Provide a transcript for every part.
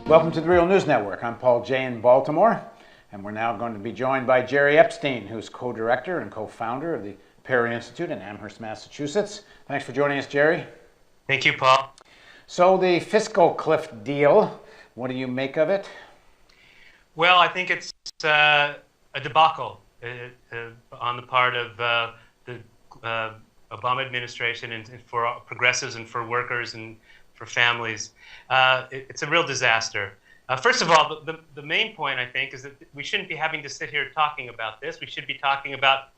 Welcome to the Real News Network. I'm Paul Jay in Baltimore, and we're now going to be joined by Jerry Epstein, who's co-director and co-founder of the Perry Institute in Amherst, Massachusetts. Thanks for joining us, Jerry. Thank you, Paul. So the fiscal cliff deal, what do you make of it? Well, I think it's a debacle on the part of the Obama administration and for progressives and for workers and for families. It's a real disaster. First of all, the main point, I think, is that we shouldn't be having to sit here talking about this. We should be talking about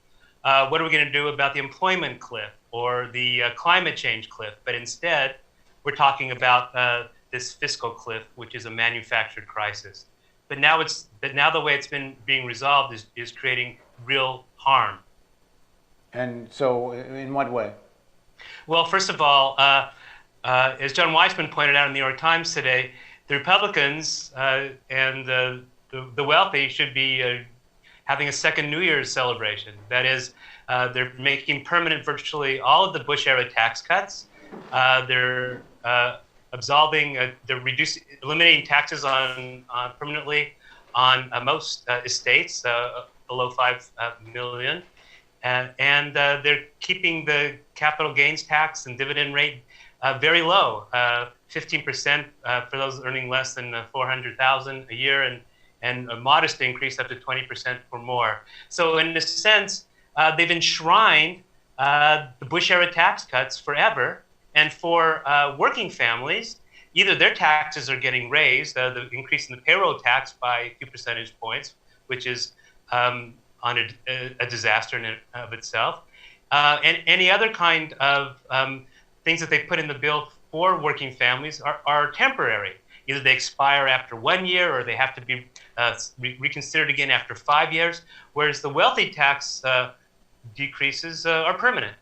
what are we going to do about the employment cliff or the climate change cliff. But instead, we're talking about this fiscal cliff, which is a manufactured crisis. But now the way it's been being resolved is creating real harm. And so, in what way? Well, first of all, as John Weissman pointed out in the New York Times today, the Republicans and the wealthy should be having a second New Year's celebration. That is, they're making permanent virtually all of the Bush-era tax cuts. They're eliminating taxes permanently on most estates below 5 million. And they're keeping the capital gains tax and dividend rate very low, 15% for those earning less than $400,000 a year, and a modest increase up to 20% or more. So in a sense, they've enshrined the Bush-era tax cuts forever. And for working families, either their taxes are getting raised, the increase in the payroll tax by a few percentage points, which is on a disaster in and of itself, and any other kind of things that they put in the bill for working families are temporary. Either they expire after 1 year or they have to be reconsidered again after 5 years, whereas the wealthy tax decreases are permanent.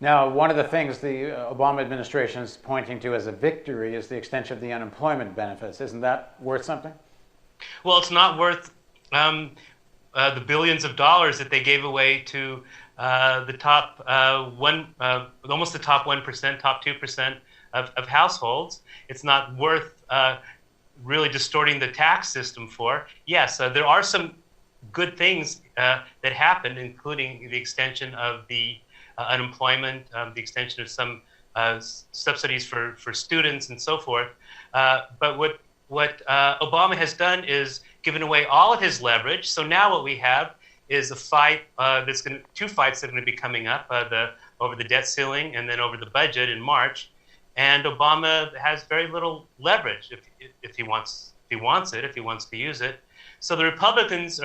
Now, one of the things the Obama administration is pointing to as a victory is the extension of the unemployment benefits. Isn't that worth something? Well, it's not worth the billions of dollars that they gave away to the top almost the top 1%, top 2% of households. It's not worth really distorting the tax system for. Yes, there are some good things that happened, including the extension of the unemployment, the extension of some subsidies for students and so forth. But what Obama has done is given away all of his leverage. So now what we have is a fight two fights that are going to be coming up, over the debt ceiling and then over the budget in March. And Obama has very little leverage if he wants to use it. So the Republicans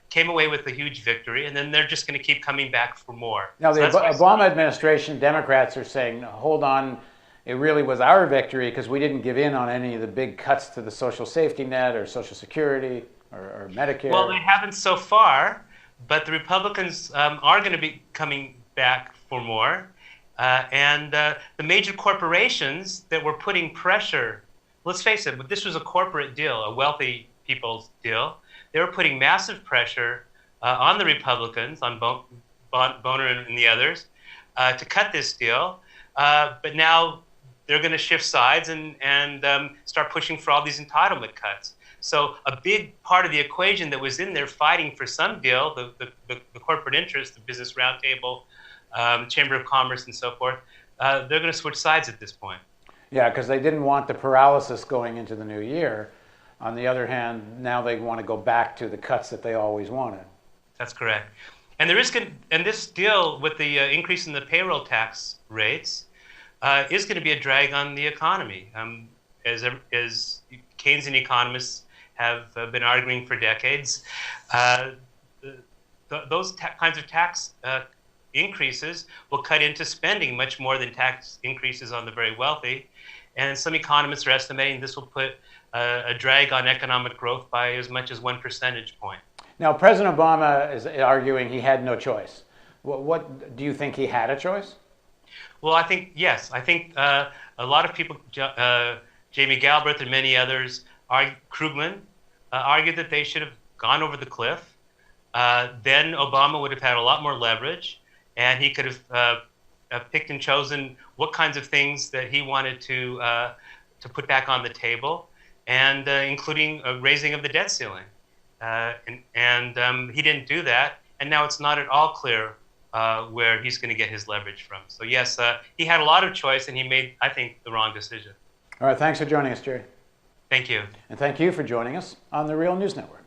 came away with a huge victory, and then they're just going to keep coming back for more. Now, the Obama administration, Democrats are saying, hold on, it really was our victory because we didn't give in on any of the big cuts to the social safety net or Social Security or Medicare. Well, they haven't so far, but the Republicans are going to be coming back for more. And the major corporations that were putting pressure, let's face it, this was a corporate deal, a wealthy people's deal. They were putting massive pressure on the Republicans, on Boehner and the others, to cut this deal. But now they're going to shift sides and start pushing for all these entitlement cuts. So a big part of the equation that was in there fighting for some deal, the corporate interest, the Business Roundtable, Chamber of Commerce and so forth, they're going to switch sides at this point. Yeah, because they didn't want the paralysis going into the new year. On the other hand, now they want to go back to the cuts that they always wanted. That's correct. And this deal with the increase in the payroll tax rates is going to be a drag on the economy. As Keynesian economists have been arguing for decades, those kinds of tax increases will cut into spending much more than tax increases on the very wealthy. And some economists are estimating this will put a drag on economic growth by as much as 1 percentage point. Now, President Obama is arguing he had no choice. What do you think he had a choice? Well, I think, yes. I think a lot of people, Jamie Galbraith and many others, Krugman, argued that they should have gone over the cliff. Then Obama would have had a lot more leverage, and he could have picked and chosen what kinds of things that he wanted to put back on the table. and including a raising of the debt ceiling. He didn't do that, and now it's not at all clear where he's going to get his leverage from. So yes, he had a lot of choice, and he made, I think, the wrong decision. All right, thanks for joining us, Jerry. Thank you. And thank you for joining us on the Real News Network.